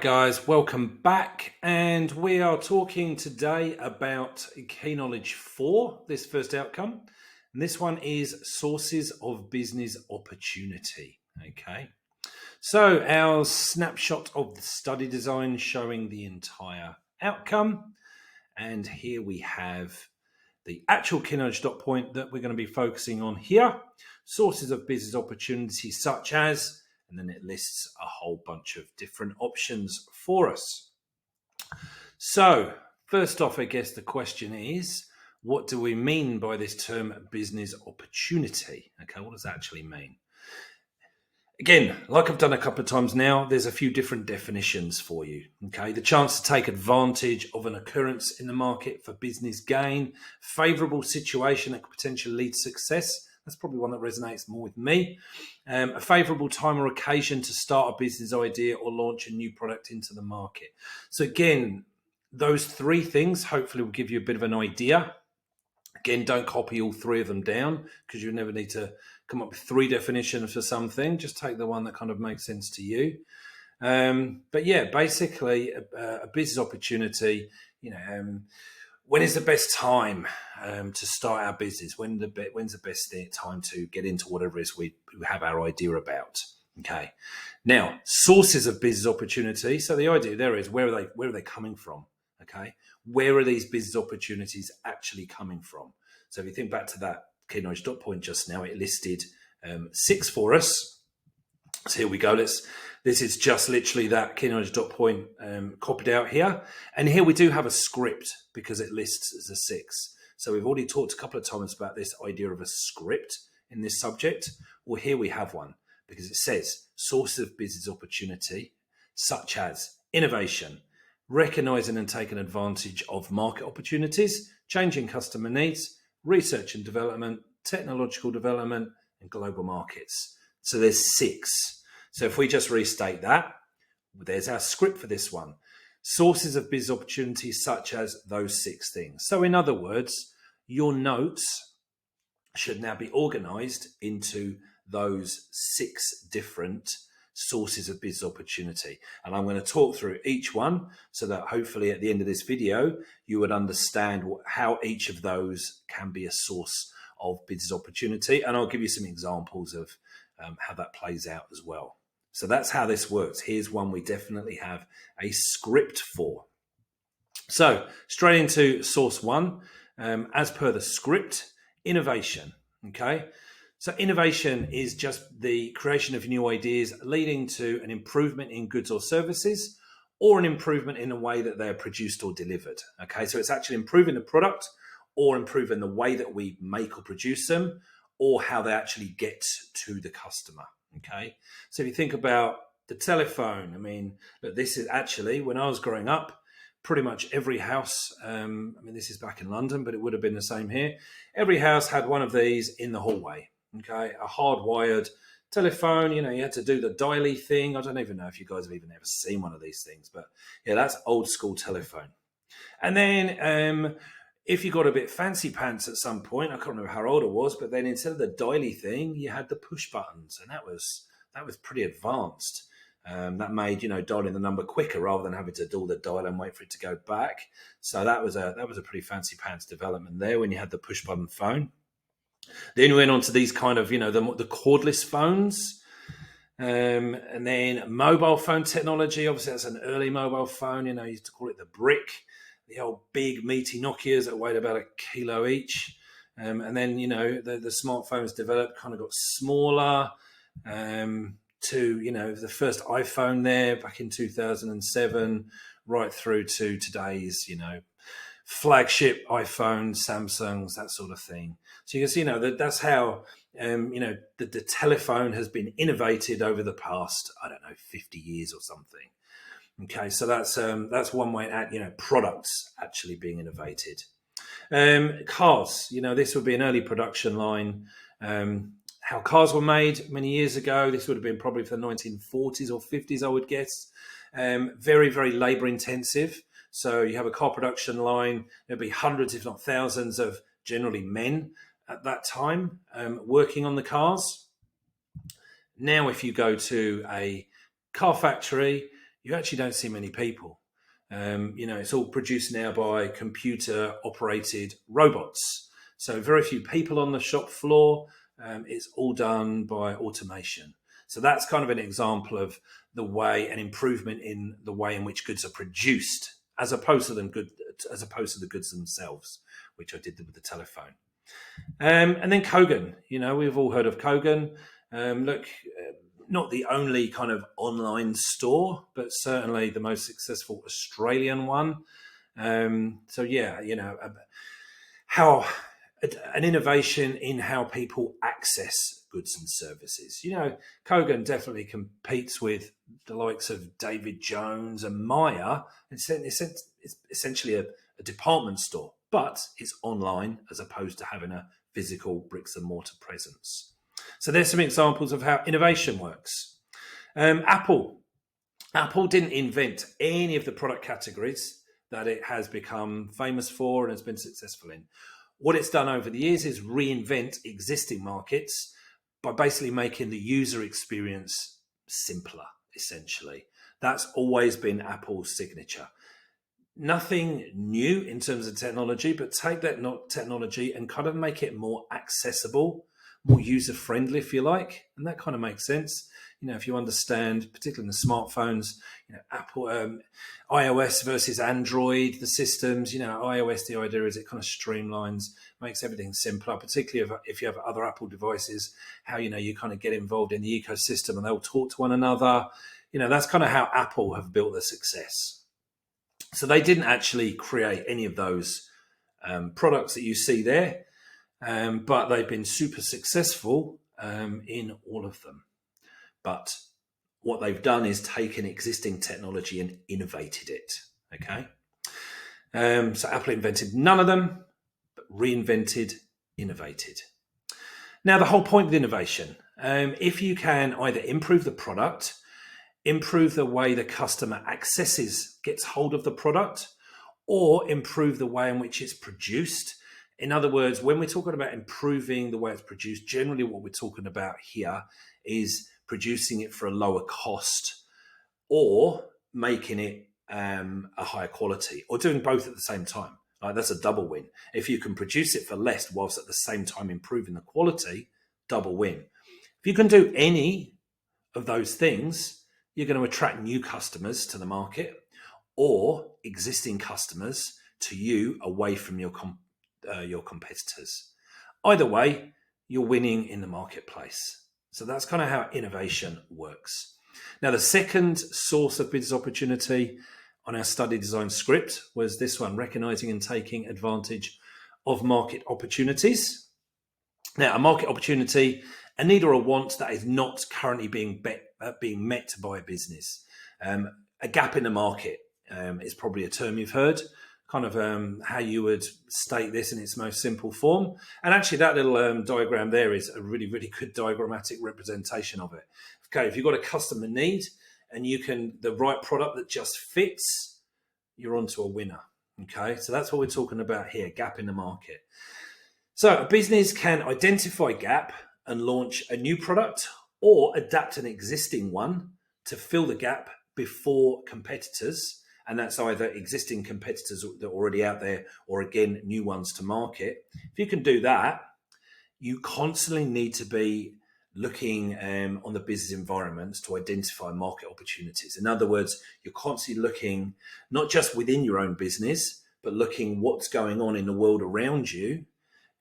guys, welcome back, and we are talking today about Key Knowledge 4, this first outcome, and this one is sources of business opportunity. Okay, so our snapshot of the study design showing the entire outcome, and here we have the actual Key Knowledge dot point that we're going to be focusing on here. Sources of business opportunity such as, and then it lists a whole bunch of different options for us. So first off, I guess the question is, what do we mean by this term business opportunity? Okay, what does that actually mean? Again, like I've done a couple of times now, there's a few different definitions for you. Okay, the chance to take advantage of an occurrence in the market for business gain, favorable situation that could potentially lead to success. That's probably one that resonates more with me. A favorable time or occasion to start a business idea or launch a new product into the market. So again, those three things hopefully will give you a bit of an idea. Again, don't copy all three of them down because you never need to come up with three definitions for something. Just take the one that kind of makes sense to you. But yeah, basically a business opportunity, when is the best time to start our business? When's the best time to get into whatever it is we have our idea about? Okay. Now, sources of business opportunity. So the idea there is where are they coming from? Okay. Where are these business opportunities actually coming from? So if you think back to that Key Knowledge dot point just now, it listed 6 for us. So here we go. This is just literally that Key Knowledge dot point copied out here. And here we do have a script because it lists as a 6. So we've already talked a couple of times about this idea of a script in this subject. Well, here we have one because it says sources of business opportunity such as innovation, recognizing and taking advantage of market opportunities, changing customer needs, research and development, technological development, and global markets. So there's 6. So if we just restate that, there's our script for this one. Sources of business opportunities such as those 6 things. So in other words, your notes should now be organized into those 6 different sources of business opportunity. And I'm going to talk through each one so that hopefully at the end of this video, you would understand how each of those can be a source of business opportunity. And I'll give you some examples of how that plays out as well. So that's how this works. Here's one we definitely have a script for. So straight into source 1, as per the script, innovation. Okay. So innovation is just the creation of new ideas leading to an improvement in goods or services or an improvement in the way that they're produced or delivered. Okay. So it's actually improving the product or improving the way that we make or produce them or how they actually get to the customer. Okay. So if you think about the telephone, I mean, look, this is actually, when I was growing up, pretty much every house, this is back in London, but it would have been the same here. Every house had one of these in the hallway. Okay. A hardwired telephone, you had to do the dialy thing. I don't even know if you guys have even ever seen one of these things, but yeah, that's old school telephone. And then, if you got a bit fancy pants at some point, I can't remember how old I was, but then instead of the dialy thing, you had the push buttons, and that was pretty advanced. That made dialing the number quicker rather than having to do the dial and wait for it to go back. So that was a pretty fancy pants development there when you had the push button phone. Then we went on to these kind of the cordless phones. And then mobile phone technology. Obviously, that's an early mobile phone. You used to call it the brick. The old big meaty Nokias that weighed about 1 kilo each. And then, the smartphones developed, kind of got smaller to, the first iPhone there back in 2007, right through to today's, flagship iPhones, Samsungs, that sort of thing. So you can see, that's how, the telephone has been innovated over the past, 50 years or something. Okay, so that's one way at products actually being innovated. Cars, this would be an early production line. How cars were made many years ago. This would have been probably for the 1940s or 50s, I would guess. Very, very labor intensive. So you have a car production line. There'd be hundreds, if not thousands, of generally men at that time working on the cars. Now, if you go to a car factory, you actually don't see many people. It's all produced now by computer operated robots. So very few people on the shop floor. It's all done by automation. So that's kind of an example of the way, an improvement in the way in which goods are produced, as opposed to the goods themselves, which I did with the telephone. And then Kogan. We've all heard of Kogan. Not the only kind of online store, but certainly the most successful Australian one. How an innovation in how people access goods and services. Kogan definitely competes with the likes of David Jones and Myer. It's essentially a department store, but it's online as opposed to having a physical bricks and mortar presence. So there's some examples of how innovation works. Apple didn't invent any of the product categories that it has become famous for and has been successful in. What it's done over the years is reinvent existing markets by basically making the user experience simpler, essentially. That's always been Apple's signature. Nothing new in terms of technology, but take that technology and kind of make it more accessible, more user-friendly, if you like. And that kind of makes sense. If you understand, particularly in the smartphones, Apple, iOS versus Android, the systems, iOS, the idea is it kind of streamlines, makes everything simpler, particularly if you have other Apple devices, how, you kind of get involved in the ecosystem and they'll talk to one another. That's kind of how Apple have built their success. So they didn't actually create any of those products that you see there, but they've been super successul in all of them. But what they've done is taken existing technology and innovated it. Okay. So Apple invented none of them, but reinvented, innovated. Now, the whole point of innovation, if you can either improve the product, improve the way the customer gets hold of the product, or improve the way in which it's produced. In other words, when we're talking about improving the way it's produced, generally what we're talking about here is producing it for a lower cost or making it a higher quality, or doing both at the same time. That's a double win. If you can produce it for less whilst at the same time improving the quality, double win. If you can do any of those things, you're going to attract new customers to the market or existing customers to you away from your competitors. Either way, you're winning in the marketplace. So that's kind of how innovation works. Now, the second source of business opportunity on our study design script was this one, recognizing and taking advantage of market opportunities. Now, a market opportunity, a need or a want that is not currently being met by a business. A gap in the market is probably a term you've heard, kind of how you would state this in its most simple form. And actually that little diagram there is a really, really good diagrammatic representation of it. Okay, if you've got a customer need and the right product that just fits, you're onto a winner. Okay, so that's what we're talking about here, gap in the market. So a business can identify gap and launch a new product or adapt an existing one to fill the gap before competitors. And that's either existing competitors that are already out there or, again, new ones to market. If you can do that, you constantly need to be looking on the business environments to identify market opportunities. In other words, you're constantly looking not just within your own business, but looking what's going on in the world around you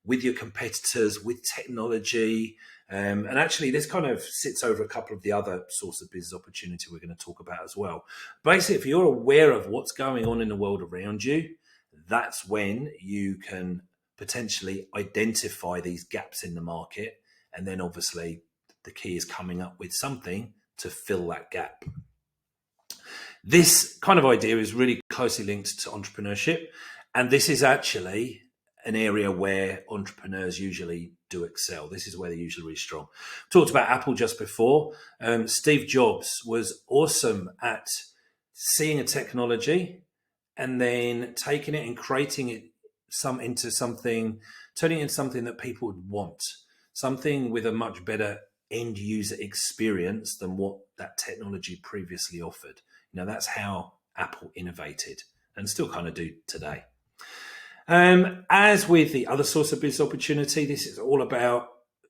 with your competitors, with technology. And actually, this kind of sits over a couple of the other sorts of business opportunity we're going to talk about as well. Basically, if you're aware of what's going on in the world around you, that's when you can potentially identify these gaps in the market. And then obviously, the key is coming up with something to fill that gap. This kind of idea is really closely linked to entrepreneurship. And this is actually an area where entrepreneurs usually do excel. This is where they're usually really strong. Talked about Apple just before. Steve Jobs was awesome at seeing a technology and then taking it and creating it turning it into something that people would want, something with a much better end user experience than what that technology previously offered. That's how Apple innovated and still kind of do today. As with the other source of business opportunity, this is all about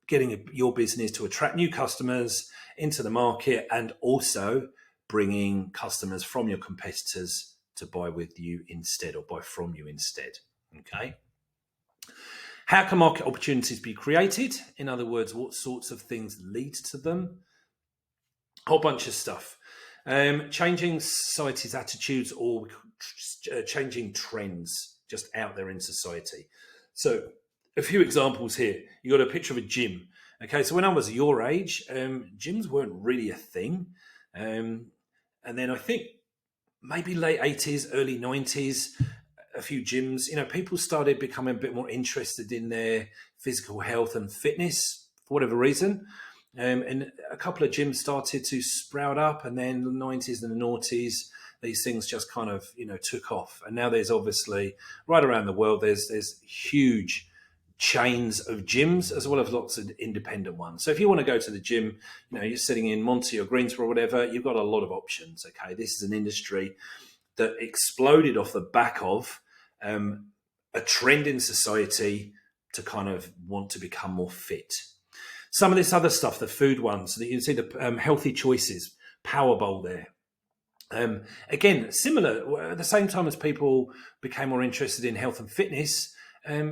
getting your business to attract new customers into the market and also bringing customers from your competitors to buy with you instead or buy from you instead. Okay. How can market opportunities be created? In other words, what sorts of things lead to them? A whole bunch of stuff. Changing society's attitudes or changing trends just out there in society. So a few examples here. You got a picture of a gym. Okay, so when I was your age, gyms weren't really a thing. And then I think maybe late 80s, early 90s, a few gyms, people started becoming a bit more interested in their physical health and fitness for whatever reason. And a couple of gyms started to sprout up, and then the 90s and the noughties, these things just kind of, took off. And now there's obviously, right around the world, there's huge chains of gyms as well as lots of independent ones. So if you want to go to the gym, you're sitting in Monty or Greensboro or whatever, you've got a lot of options. Okay, this is an industry that exploded off the back of a trend in society to kind of want to become more fit. Some of this other stuff, the food ones, you can see the healthy choices, Powerball there. Again, similar, at the same time as people became more interested in health and fitness,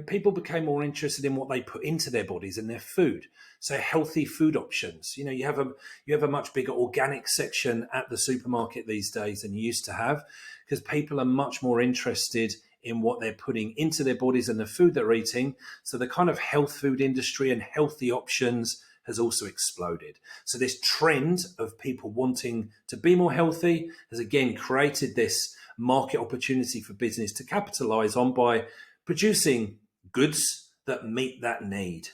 people became more interested in what they put into their bodies and their food. So healthy food options. You have a much bigger organic section at the supermarket these days than you used to have, because people are much more interested in what they're putting into their bodies and the food they're eating. So the kind of health food industry and healthy options has also exploded. So this trend of people wanting to be more healthy has again created this market opportunity for business to capitalize on by producing goods that meet that need.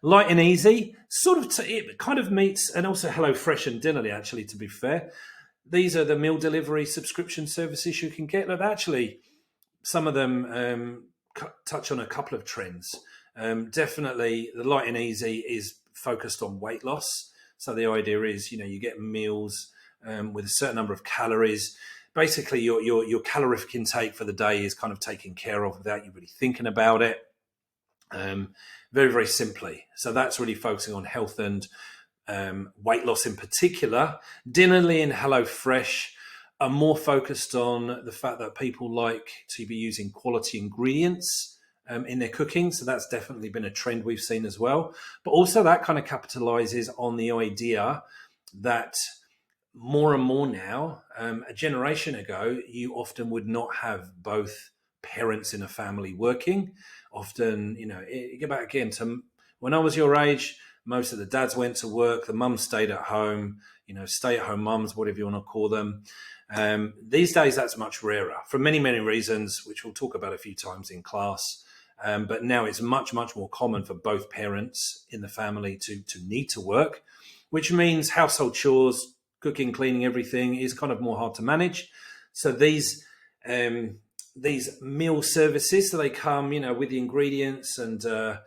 Light and easy, it kind of meets, and also HelloFresh and Dinnerly, actually, to be fair. These are the meal delivery subscription services you can get. Look, actually, some of them touch on a couple of trends. Definitely, the light and easy is focused on weight loss. So the idea is, you get meals with a certain number of calories. Basically, your calorific intake for the day is kind of taken care of without you really thinking about it. Very, very simply. So that's really focusing on health and weight loss in particular. Dinnerly and HelloFresh are more focused on the fact that people like to be using quality ingredients in their cooking. So that's definitely been a trend we've seen as well. But also that kind of capitalizes on the idea that more and more now, a generation ago, you often would not have both parents in a family working. Often, you go back again to when I was your age, most of the dads went to work, the mums stayed at home, stay-at-home mums, whatever you want to call them. These days, that's much rarer for many, many reasons, which we'll talk about a few times in class. But now it's much, much more common for both parents in the family to need to work, which means household chores, cooking, cleaning, everything is kind of more hard to manage. So these meal services, so they come, with the ingredients and a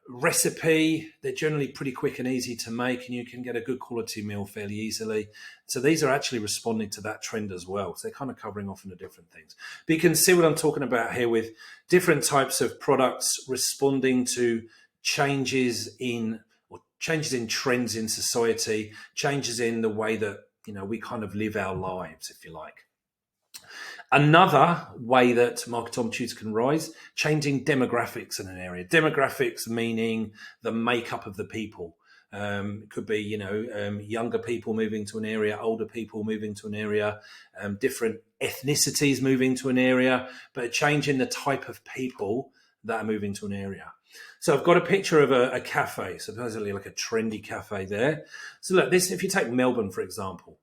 recipe. They're generally pretty quick and easy to make, and you can get a good quality meal fairly easily. So these are actually responding to that trend as well. So they're kind of covering off into different things. But you can see what I'm talking about here with different types of products responding to changes in trends in society, changes in the way that, we kind of live our lives, if you like. Another way that market opportunities can rise, changing demographics in an area. Demographics meaning the makeup of the people. It could be, younger people moving to an area, older people moving to an area, different ethnicities moving to an area, but a change in the type of people that are moving to an area. So I've got a picture of a cafe, supposedly like a trendy cafe there. So look, if you take Melbourne, for example,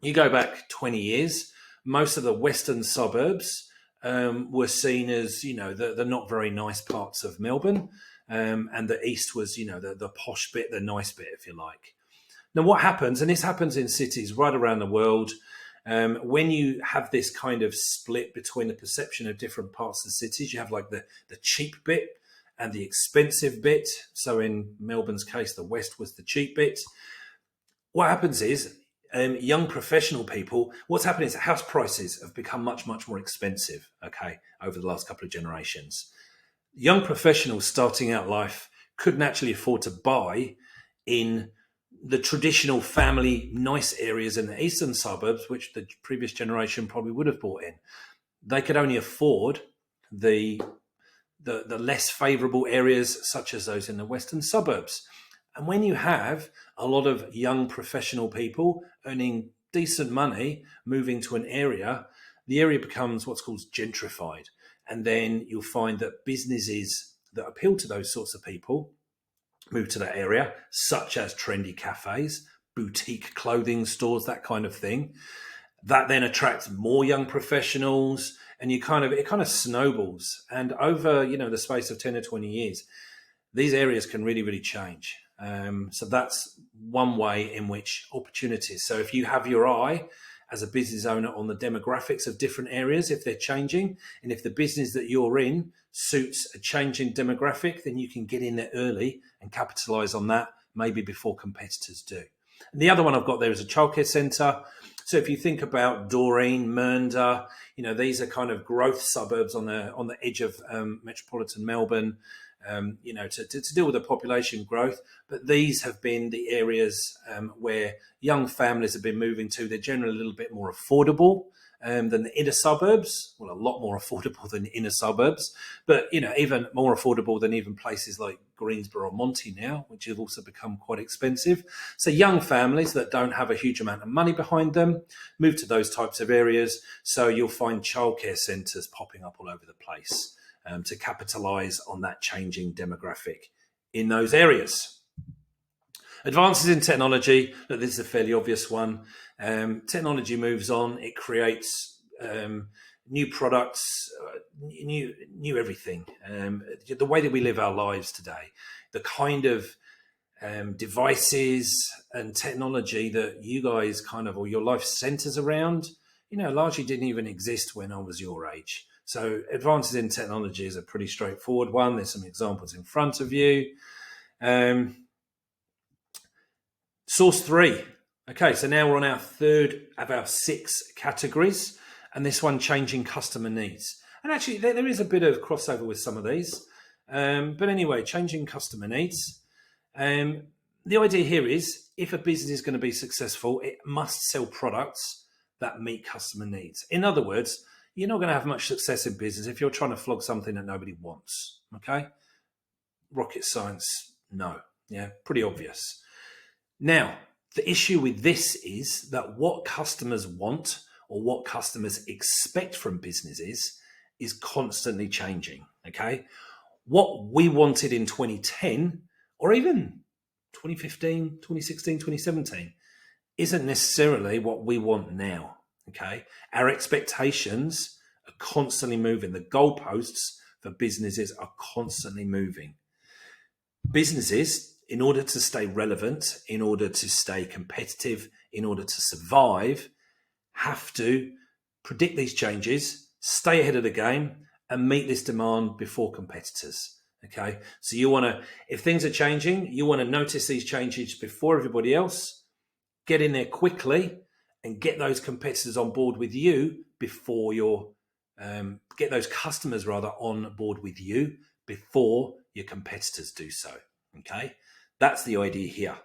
you go back 20 years, most of the western suburbs were seen as, the not very nice parts of Melbourne. And the east was, the posh bit, the nice bit, if you like. Now, what happens, and this happens in cities right around the world, when you have this kind of split between the perception of different parts of the cities, you have like the cheap bit and the expensive bit. So in Melbourne's case, the west was the cheap bit. What happens is young professional people, what's happening is that house prices have become much, much more expensive, okay, over the last couple of generations. Young professionals starting out life couldn't actually afford to buy in the traditional family nice areas in the eastern suburbs, which the previous generation probably would have bought in. They could only afford the less favourable areas such as those in the western suburbs. And when you have a lot of young professional people earning decent money moving to an area, the area becomes what's called gentrified. And then you'll find that businesses that appeal to those sorts of people move to that area, such as trendy cafes, boutique clothing stores, that kind of thing. That then attracts more young professionals, and it kind of snowballs. And over the space of 10 or 20 years, these areas can really, really change. So that's one way in which opportunities. So if you have your eye as a business owner on the demographics of different areas, if they're changing, and if the business that you're in suits a changing demographic, then you can get in there early and capitalize on that, maybe before competitors do. And the other one I've got there is a childcare centre. So if you think about Doreen, Mernda, these are kind of growth suburbs on the edge of metropolitan Melbourne, to deal with the population growth. But these have been the areas where young families have been moving to. They're generally a little bit more affordable than the inner suburbs. Well, a lot more affordable than the inner suburbs, but even more affordable than even places like Greensborough or Monty now, which have also become quite expensive. So young families that don't have a huge amount of money behind them move to those types of areas. So you'll find childcare centres popping up all over the place to capitalise on that changing demographic in those areas. Advances in technology. Look, this is a fairly obvious one. Technology moves on. It creates new products, new everything. The way that we live our lives today, the kind of devices and technology that you guys or your life centers around, largely didn't even exist when I was your age. So advances in technology is a pretty straightforward one. There's some examples in front of you. Source 3. Okay, so now we're on our third of our 6 categories, and this one, changing customer needs. And actually, there is a bit of crossover with some of these. But anyway, changing customer needs. The idea here is, if a business is going to be successful, it must sell products that meet customer needs. In other words, you're not going to have much success in business if you're trying to flog something that nobody wants. Okay? Rocket science, no. Yeah, pretty obvious. Now, the issue with this is that what customers want or what customers expect from businesses is constantly changing, okay? What we wanted in 2010 or even 2015, 2016, 2017 isn't necessarily what we want now, okay? Our expectations are constantly moving. The goalposts for businesses are constantly moving. Businesses, in order to stay relevant, in order to stay competitive, in order to survive, have to predict these changes, stay ahead of the game, and meet this demand before competitors. Okay, so if things are changing, you want to notice these changes before everybody else, get in there quickly, and get those competitors on board with you before get those customers on board with you before your competitors do so. Okay, that's the idea here.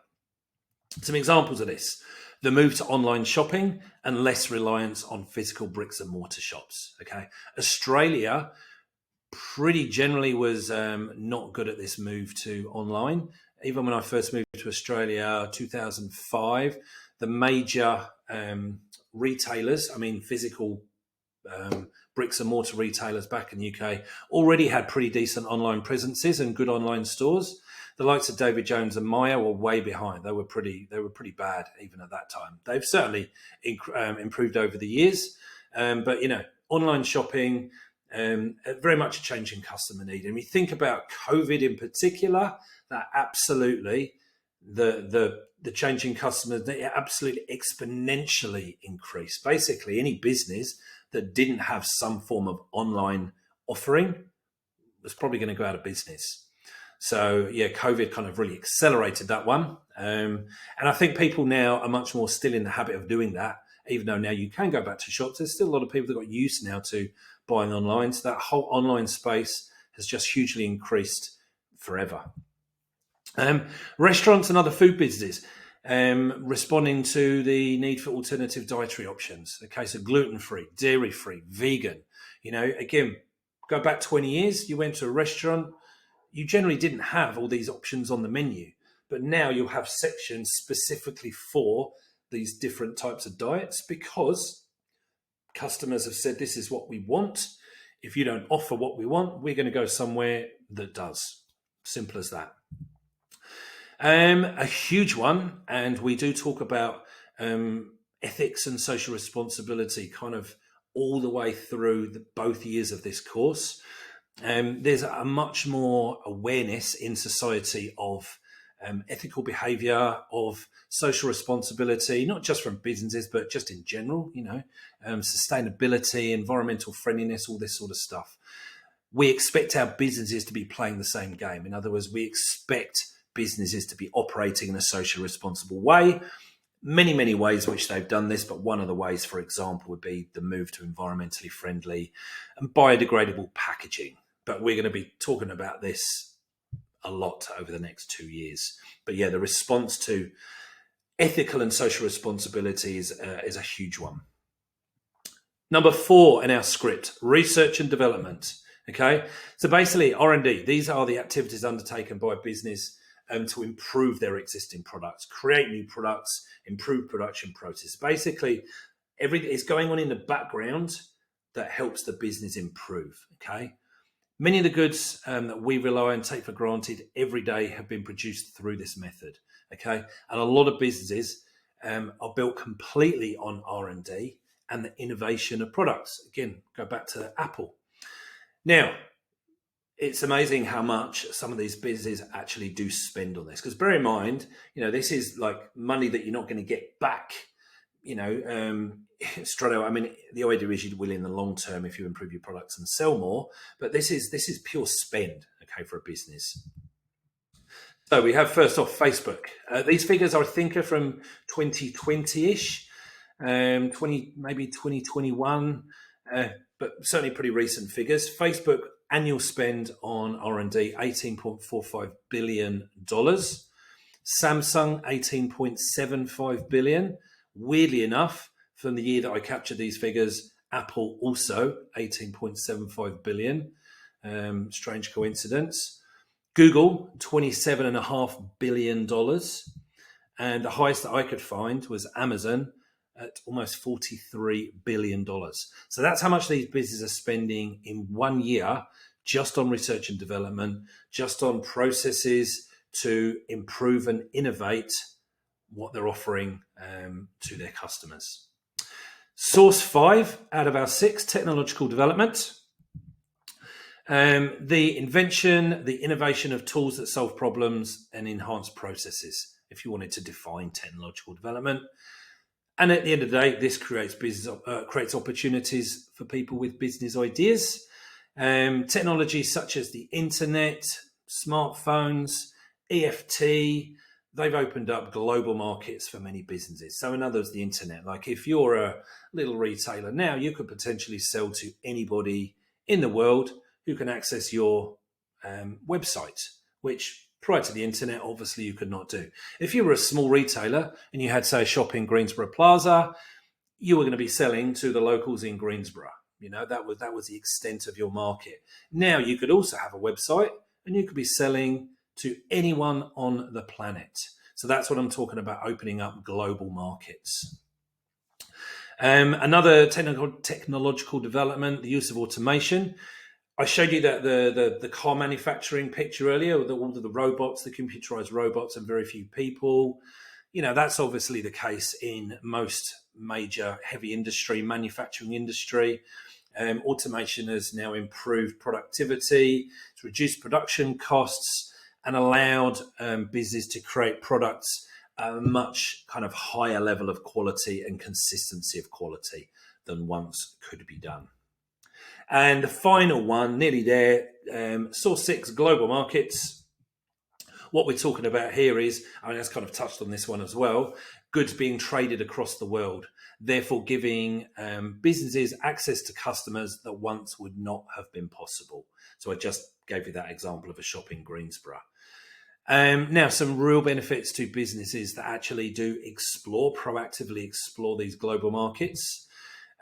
Some examples of this: the move to online shopping and less reliance on physical bricks and mortar shops. Okay, Australia pretty generally was not good at this move to online. Even when I first moved to Australia, 2005, the major retailers, physical bricks and mortar retailers back in the UK, already had pretty decent online presences and good online stores. The likes of David Jones and Myer were way behind. They were pretty bad even at that time. They've certainly improved over the years, but online shopping, very much a changing customer need. And we think about COVID in particular, that absolutely the changing customers, they absolutely exponentially increased. Basically, any business that didn't have some form of online offering was probably going to go out of business. So yeah, COVID kind of really accelerated that one. And I think people now are much more still in the habit of doing that, even though now you can go back to shops. There's still a lot of people that got used now to buying online. So that whole online space has just hugely increased forever. Restaurants and other food businesses responding to the need for alternative dietary options. The case of gluten-free, dairy-free, vegan. Again, go back 20 years, you went to a restaurant, you generally didn't have all these options on the menu. But now you'll have sections specifically for these different types of diets because customers have said, this is what we want. If you don't offer what we want, we're going to go somewhere that does. Simple as that. A huge one, and we do talk about ethics and social responsibility kind of all the way through both years of this course. There's a much more awareness in society of ethical behaviour, of social responsibility, not just from businesses, but just in general, sustainability, environmental friendliness, all this sort of stuff. We expect our businesses to be playing the same game. In other words, we expect businesses to be operating in a socially responsible way. Many, many ways which they've done this, but one of the ways, for example, would be the move to environmentally friendly and biodegradable packaging. But we're going to be talking about this a lot over the next 2 years. But yeah, the response to ethical and social responsibility is a huge one. Number 4 in our script, research and development. Okay, so basically R&D, these are the activities undertaken by a business to improve their existing products, create new products, improve production process. Basically, everything is going on in the background that helps the business improve. Okay, many of the goods that we rely and take for granted every day have been produced through this method. Okay, and a lot of businesses are built completely on R&D and the innovation of products. Again, go back to Apple. Now, it's amazing how much some of these businesses actually do spend on this. Because bear in mind, this is like money that you're not going to get back, straight away. I mean, the idea is you will in the long term if you improve your products and sell more. But this is pure spend, okay, for a business. So we have first off Facebook. These figures I think are from 2020-ish, maybe 2021, but certainly pretty recent figures. Facebook annual spend on R&D, $18.45 billion. Samsung, $18.75 billion. Weirdly enough, from the year that I captured these figures, Apple also $18.75 billion. Strange coincidence. Google, $27.5 billion. And the highest that I could find was Amazon at almost $43 billion. So that's how much these businesses are spending in 1 year just on research and development, just on processes to improve and innovate what they're offering to their customers. Source 5 out of our 6, technological development. The invention, the innovation of tools that solve problems and enhance processes, if you wanted to define technological development. And at the end of the day, this creates creates opportunities for people with business ideas. Technologies such as the internet, smartphones, EFT, they've opened up global markets for many businesses. So in other words, the internet, like if you're a little retailer now, you could potentially sell to anybody in the world who can access your website, which prior to the internet, obviously you could not do. If you were a small retailer and you had, say, a shop in Greensboro Plaza, you were going to be selling to the locals in Greensboro. That was the extent of your market. Now you could also have a website and you could be selling to anyone on the planet. So that's what I'm talking about, opening up global markets. Another technological development, the use of automation. I showed you that the car manufacturing picture earlier, with all of the robots, the computerized robots, and very few people. That's obviously the case in most major heavy industry, manufacturing industry. Automation has now improved productivity, it's reduced production costs, and allowed business to create products at a much kind of higher level of quality and consistency of quality than once could be done. And the final one, nearly there, Source 6, global markets. What we're talking about here is, I mean, that's kind of touched on this one as well, goods being traded across the world, therefore giving businesses access to customers that once would not have been possible. So I just gave you that example of a shop in Greensboro. Now, some real benefits to businesses that actually do proactively explore these global markets.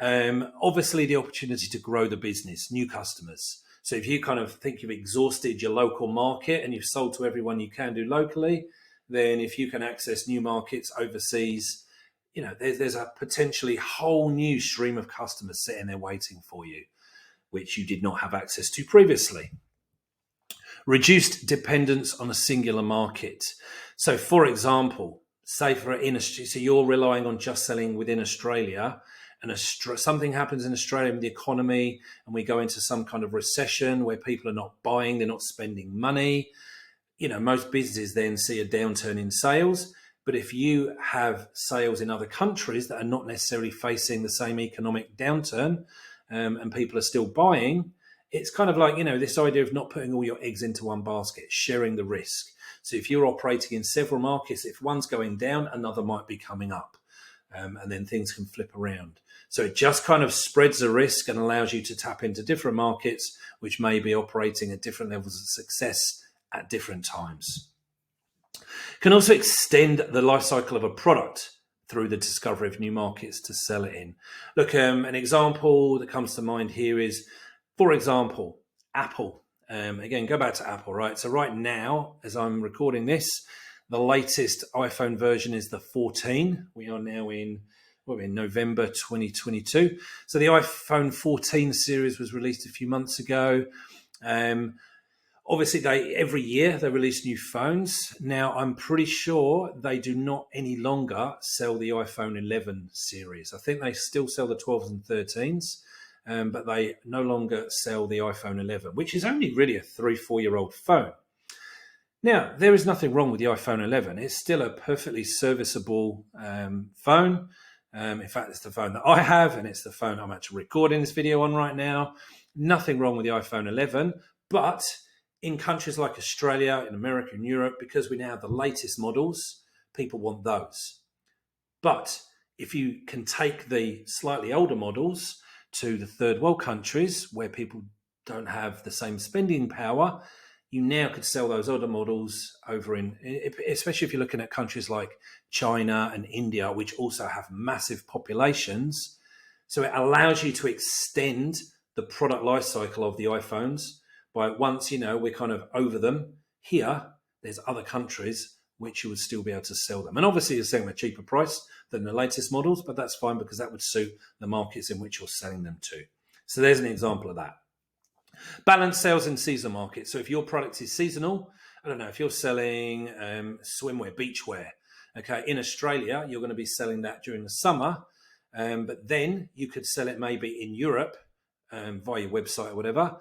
Obviously, the opportunity to grow the business, new customers. So if you kind of think you've exhausted your local market and you've sold to everyone you can do locally, then if you can access new markets overseas, there's a potentially whole new stream of customers sitting there waiting for you, which you did not have access to previously. Reduced dependence on a singular market. So, for example, so you're relying on just selling within Australia, and something happens in Australia with the economy, and we go into some kind of recession where people are not buying, they're not spending money. Most businesses then see a downturn in sales. But if you have sales in other countries that are not necessarily facing the same economic downturn, and people are still buying, it's kind of like, this idea of not putting all your eggs into one basket, sharing the risk. So if you're operating in several markets, if one's going down, another might be coming up, and then things can flip around. So it just kind of spreads the risk and allows you to tap into different markets, which may be operating at different levels of success at different times. Can also extend the life cycle of a product through the discovery of new markets to sell it in. Look, an example that comes to mind here is, for example, Apple. Again, go back to Apple, right? So right now, as I'm recording this, the latest iPhone version is the 14. We are now in November 2022. So the iPhone 14 series was released a few months ago. Obviously, every year they release new phones. Now, I'm pretty sure they do not any longer sell the iPhone 11 series. I think they still sell the 12s and 13s. But they no longer sell the iPhone 11, which is only really a 3-4-year-old phone. Now, there is nothing wrong with the iPhone 11. It's still a perfectly serviceable phone. In fact, it's the phone that I have, and it's the phone I'm actually recording this video on right now. Nothing wrong with the iPhone 11, but in countries like Australia, in America, and Europe, because we now have the latest models, people want those. But if you can take the slightly older models to the third world countries where people don't have the same spending power, you now could sell those older models over especially if you're looking at countries like China and India, which also have massive populations. So it allows you to extend the product life cycle of the iPhones by once, we're kind of over them. Here, there's other countries which you would still be able to sell them. And obviously you're selling them at a cheaper price than the latest models, but that's fine because that would suit the markets in which you're selling them to. So there's an example of that. Balance sales in seasonal markets. So if your product is seasonal, I don't know, if you're selling swimwear, beachwear, okay, in Australia, you're going to be selling that during the summer, but then you could sell it maybe in Europe via your website or whatever,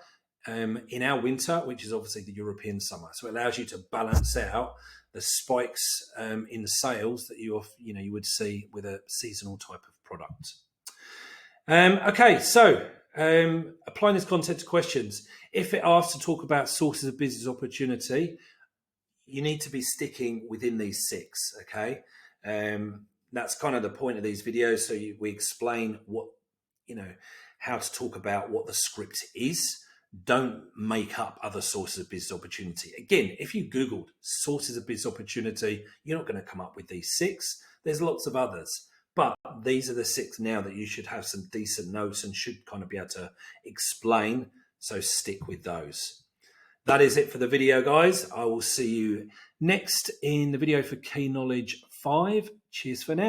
in our winter, which is obviously the European summer. So it allows you to balance out the spikes in the sales that you would see with a seasonal type of product. Okay, so applying this content to questions. If it asks to talk about sources of business opportunity, you need to be sticking within these 6, okay? That's kind of the point of these videos. So we explain how to talk about what the script is. Don't make up other sources of business opportunity. Again, if you Googled sources of business opportunity, you're not going to come up with these 6. There's lots of others. But these are the 6 now that you should have some decent notes and should kind of be able to explain. So stick with those. That is it for the video, guys. I will see you next in the video for Key Knowledge 5. Cheers for now.